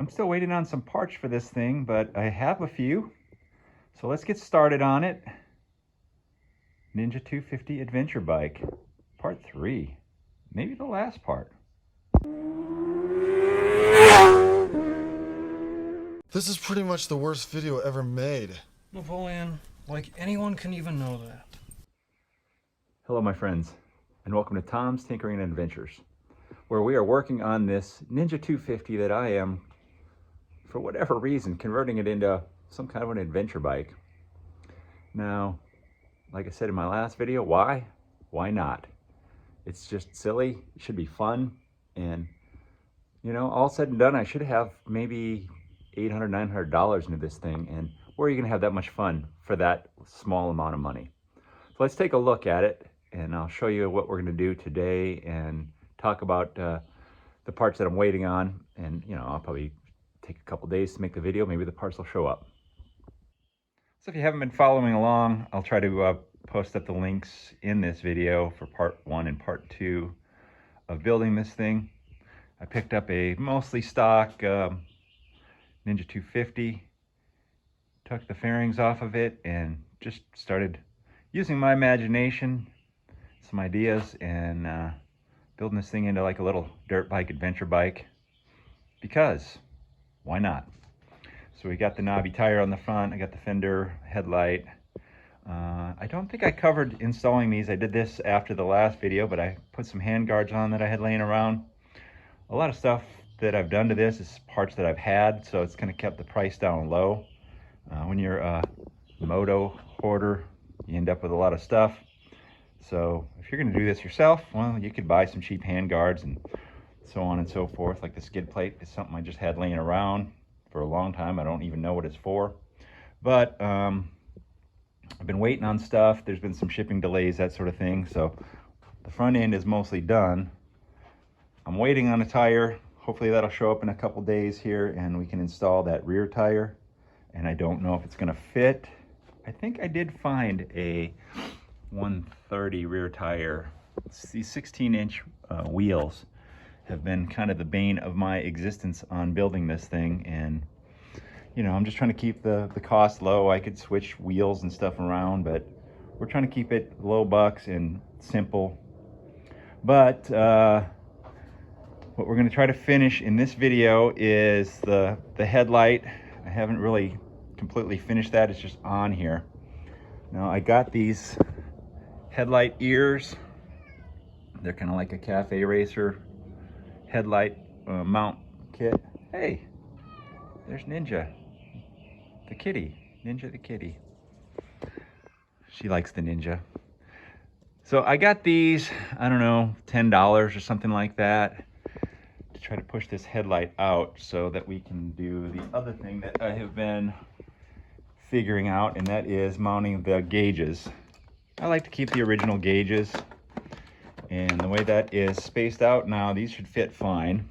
I'm still waiting on some parts for this thing, but I have a few. So let's get started on it. Ninja 250 Adventure Bike, part 3. Maybe the last part. This is pretty much the worst video ever made. Napoleon, like anyone can even know that. Hello my friends, and welcome to Tom's Tinkering Adventures, where we are working on this Ninja 250 that I am, for whatever reason, converting it into some kind of an adventure bike. Now, like I said in my last video, why? Why not? It's just silly, it should be fun, and you know, all said and done, I should have maybe $800, $900 into this thing, and where are you gonna have that much fun for that small amount of money? So let's take a look at it, and I'll show you what we're gonna do today and talk about the parts that I'm waiting on. And you know, I'll probably take a couple days to make the video. Maybe the parts will show up. So if you haven't been following along, I'll try to post up the links in this video for part 1 and part 2 of building this thing. I picked up a mostly stock Ninja 250, took the fairings off of it, and just started using my imagination, some ideas, and building this thing into like a little dirt bike, adventure bike, because why not? So we got the knobby tire on the front, I got the fender, headlight. I don't think I covered installing these. I did this after the last video, but I put some hand guards on that I had laying around. A lot of stuff that I've done to this is parts that I've had, so it's kind of kept the price down low. When you're a moto hoarder, you end up with a lot of stuff. So if you're going to do this yourself, well, you could buy some cheap hand guards and so on and so forth. Like the skid plate is something I just had laying around for a long time. I don't even know what it's for. But I've been waiting on stuff. There's been some shipping delays, that sort of thing. So the front end is mostly done. I'm waiting on a tire. Hopefully that'll show up in a couple days here and we can install that rear tire. And I don't know if it's gonna fit. I think I did find a 130 rear tire. These 16-inch wheels have been kind of the bane of my existence on building this thing. And you know, I'm just trying to keep the cost low. I could switch wheels and stuff around, but we're trying to keep it low bucks and simple. But what we're going to try to finish in this video is the headlight. I haven't really completely finished that. It's just on here. Now I got these headlight ears. They're kind of like a cafe racer headlight mount kit. Hey, there's Ninja, the kitty. Ninja the kitty. She likes the Ninja. So I got these, I don't know, $10 or something like that, to try to push this headlight out so that we can do the other thing that I have been figuring out, and that is mounting the gauges. I like to keep the original gauges, and the way that is spaced out now, these should fit fine.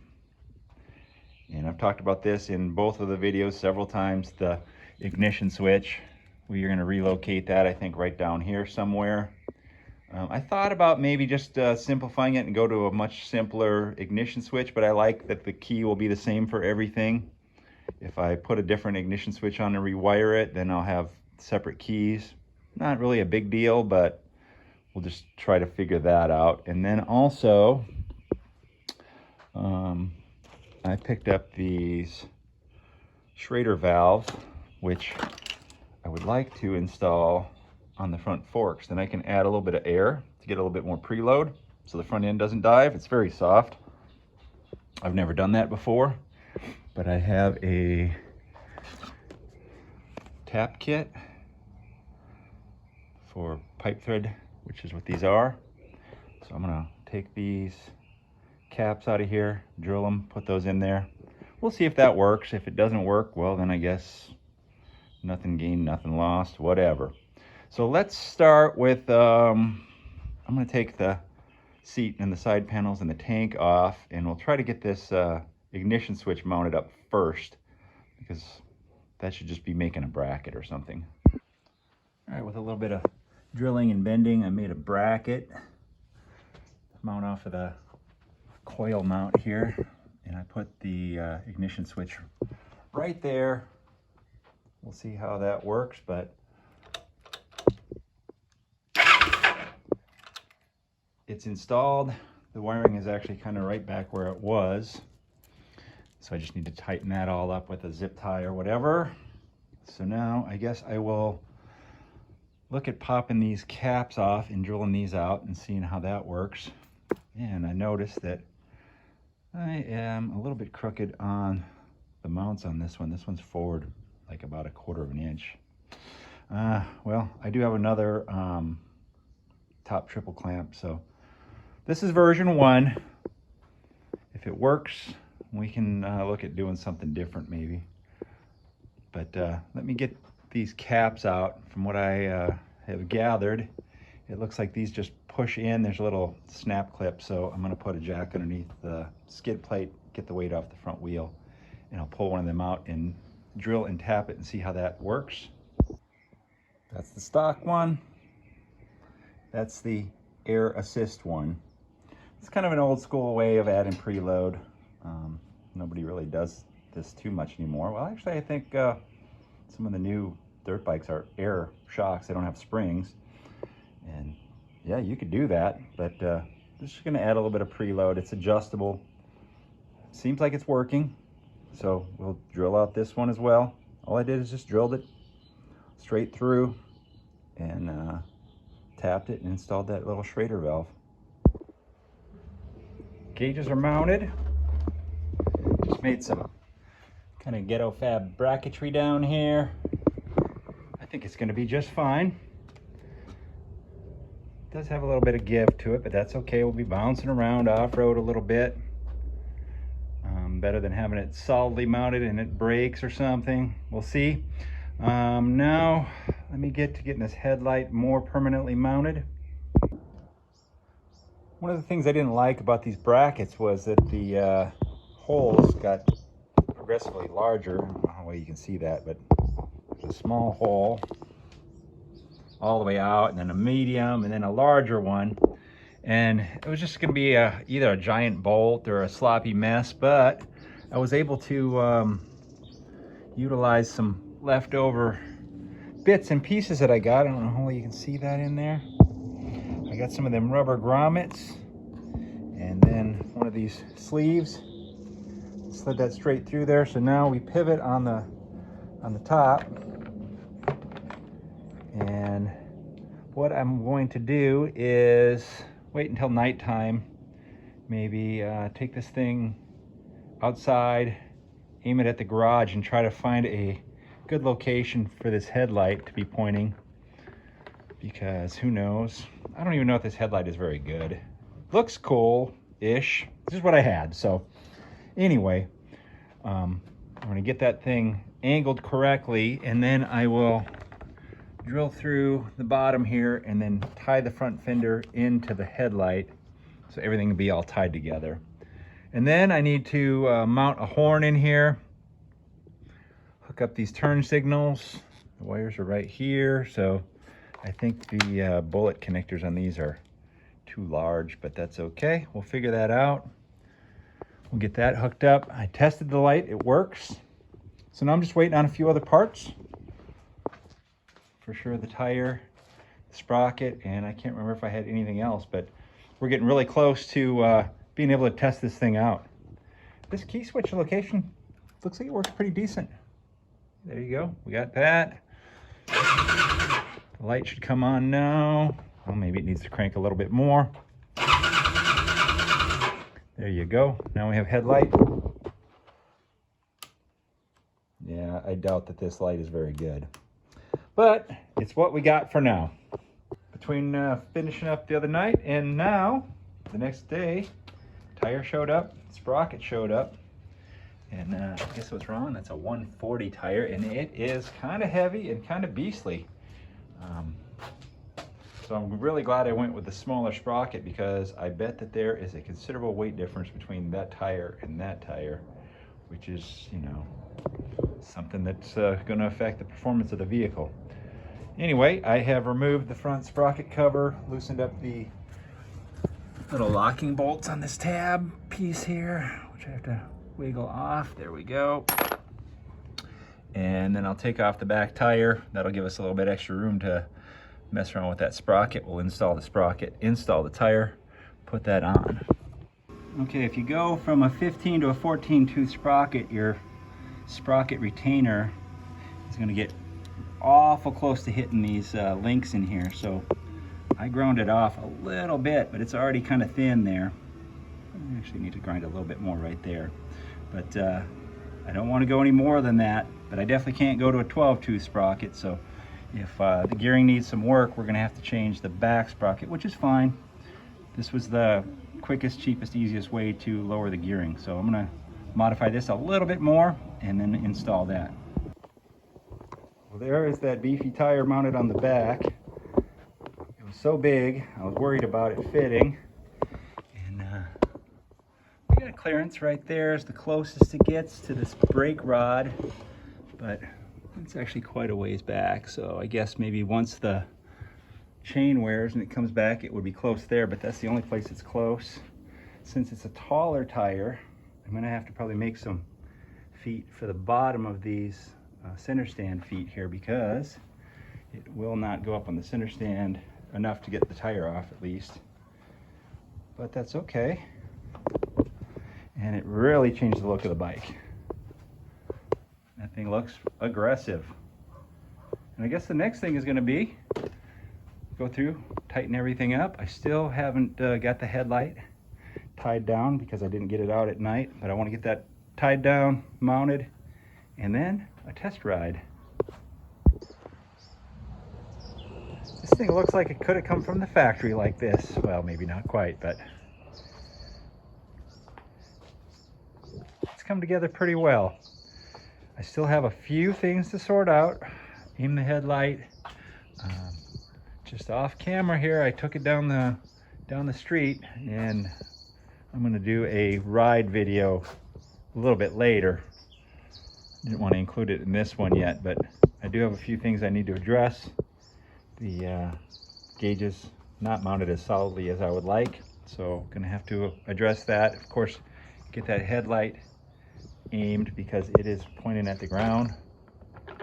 And I've talked about this in both of the videos several times. The ignition switch, we are going to relocate that, I think, right down here somewhere. I thought about maybe just simplifying it and go to a much simpler ignition switch, but I like that the key will be the same for everything. If I put a different ignition switch on and rewire it, then I'll have separate keys. Not really a big deal, but we'll just try to figure that out. And then also, I picked up these Schrader valves, which I would like to install on the front forks. Then I can add a little bit of air to get a little bit more preload so the front end doesn't dive. It's very soft. I've never done that before, but I have a tap kit for pipe thread, which is what these are. So I'm gonna take these caps out of here, drill them, put those in there. We'll see if that works. If it doesn't work, well, then I guess nothing gained, nothing lost, whatever. So let's start with, I'm gonna take the seat and the side panels and the tank off, and we'll try to get this ignition switch mounted up first, because that should just be making a bracket or something. All right, with a little bit of drilling and bending, I made a bracket, mount off of the coil mount here, and I put the ignition switch right there. We'll see how that works, but it's installed. The wiring is actually kind of right back where it was. So I just need to tighten that all up with a zip tie or whatever. So now I guess I will look at popping these caps off and drilling these out and seeing how that works. And I noticed that I am a little bit crooked on the mounts on this one. This one's forward like about 1/4 of an inch. Well, I do have another top triple clamp, so this is version 1. If it works, we can look at doing something different maybe. But let me get these caps out. From what I have gathered, it looks like these just push in. There's a little snap clip, so I'm going to put a jack underneath the skid plate, get the weight off the front wheel, and I'll pull one of them out and drill and tap it and see how that works. That's the stock one. That's the air assist one. It's kind of an old school way of adding preload. Nobody really does this too much anymore. Well, actually, I think some of the new dirt bikes are air shocks. They don't have springs. And yeah, you could do that, but this is going to add a little bit of preload. It's adjustable. Seems like it's working. So we'll drill out this one as well. All I did is just drilled it straight through and tapped it and installed that little Schrader valve. Gauges are mounted. Just made some kind of ghetto fab bracketry down here. I think it's going to be just fine. It does have a little bit of give to it, but that's okay. We'll be bouncing around off-road a little bit. Better than having it solidly mounted and it breaks or something. We'll see. Now, let me get to getting this headlight more permanently mounted. One of the things I didn't like about these brackets was that the holes got progressively larger. I don't know how well you can see that, but there's a small hole all the way out, and then a medium, and then a larger one. And it was just going to be either a giant bolt or a sloppy mess, but I was able to utilize some leftover bits and pieces that I got. I don't know how well you can see that in there. I got some of them rubber grommets, and then one of these sleeves. Slid that straight through there. So now we pivot on the top, and what I'm going to do is wait until nighttime, maybe take this thing outside, aim it at the garage, and try to find a good location for this headlight to be pointing, because who knows, I don't even know if this headlight is very good. Looks cool-ish. This is what I had. So anyway, I'm going to get that thing angled correctly, and then I will drill through the bottom here and then tie the front fender into the headlight so everything will be all tied together. And then I need to mount a horn in here, hook up these turn signals. The wires are right here, so I think the bullet connectors on these are too large, but that's okay. We'll figure that out. We'll get that hooked up. I tested the light, it works. So now I'm just waiting on a few other parts. For sure the tire, the sprocket, and I can't remember if I had anything else, but we're getting really close to being able to test this thing out. This key switch location looks like it works pretty decent. There you go, we got that. The light should come on now. Well, maybe it needs to crank a little bit more. There you go, now we have headlight. Yeah, I doubt that this light is very good, but it's what we got for now. Between finishing up the other night and now, the next day, tire showed up, sprocket showed up, and guess what's wrong? That's a 140 tire, and it is kind of heavy and kind of beastly. So I'm really glad I went with the smaller sprocket, because I bet that there is a considerable weight difference between that tire and that tire, which is, you know, something that's going to affect the performance of the vehicle. Anyway, I have removed the front sprocket cover, loosened up the little locking bolts on this tab piece here, which I have to wiggle off. There we go. And then I'll take off the back tire. That'll give us a little bit extra room to mess around with that sprocket. We'll install the sprocket, install the tire, put that on. Okay, if you go from a 15 to a 14 tooth sprocket, your sprocket retainer is going to get awful close to hitting these links in here. So I ground it off a little bit, but it's already kind of thin there. I actually need to grind a little bit more right there. But I don't want to go any more than that, but I definitely can't go to a 12 tooth sprocket. So if the gearing needs some work, we're going to have to change the back sprocket, which is fine. This was the quickest, cheapest, easiest way to lower the gearing. So I'm going to modify this a little bit more and then install that. Well, there is that beefy tire mounted on the back. It was so big, I was worried about it fitting. And we got a clearance right there. It's the closest it gets to this brake rod, but it's actually quite a ways back. So I guess maybe once the chain wears and it comes back, it would be close there, but that's the only place it's close. Since it's a taller tire, I'm gonna have to probably make some feet for the bottom of these center stand feet here, because it will not go up on the center stand enough to get the tire off at least. But that's okay. And it really changed the look of the bike. That thing looks aggressive. And I guess the next thing is gonna be go through, tighten everything up. I still haven't got the headlight tied down because I didn't get it out at night, but I want to get that tied down, mounted, and then a test ride. This thing looks like it could have come from the factory like this. Well, maybe not quite, but it's come together pretty well. I still have a few things to sort out. Aim the headlight. Just off camera here, I took it down the street, and I'm going to do a ride video a little bit later. Didn't want to include it in this one yet, but I do have a few things I need to address. The gauges not mounted as solidly as I would like, so going to have to address that. Of course, get that headlight aimed because it is pointing at the ground. I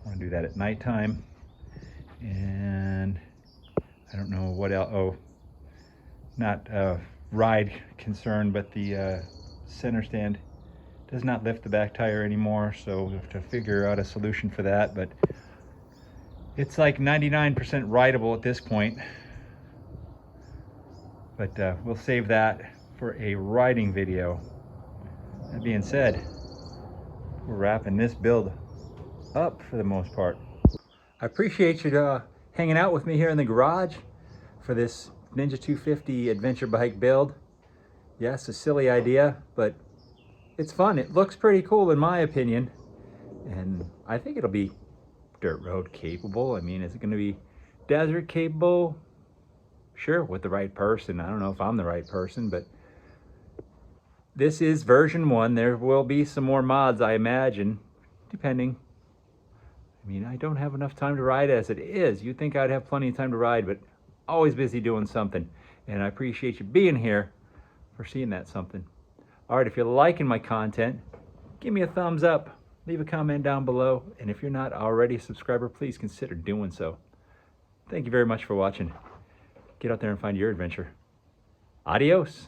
want to do that at nighttime. And I don't know what else. Oh, not ride concern, but the center stand does not lift the back tire anymore, so we have to figure out a solution for that. But it's like 99% rideable at this point. But we'll save that for a riding video. That being said, we're wrapping this build up for the most part. I appreciate you hanging out with me here in the garage for this Ninja 250 adventure bike build. Yes, a silly idea, but it's fun. It looks pretty cool in my opinion, and I think it'll be dirt road capable. I mean, is it going to be desert capable? Sure, with the right person. I don't know if I'm the right person, but this is version 1. There will be some more mods, I imagine, depending. I mean, I don't have enough time to ride as it is. You'd think I'd have plenty of time to ride, but always busy doing something. And I appreciate you being here for seeing that something. All right, if you're liking my content, give me a thumbs up, leave a comment down below, and if you're not already a subscriber, please consider doing so. Thank you very much for watching. Get out there and find your adventure. Adios.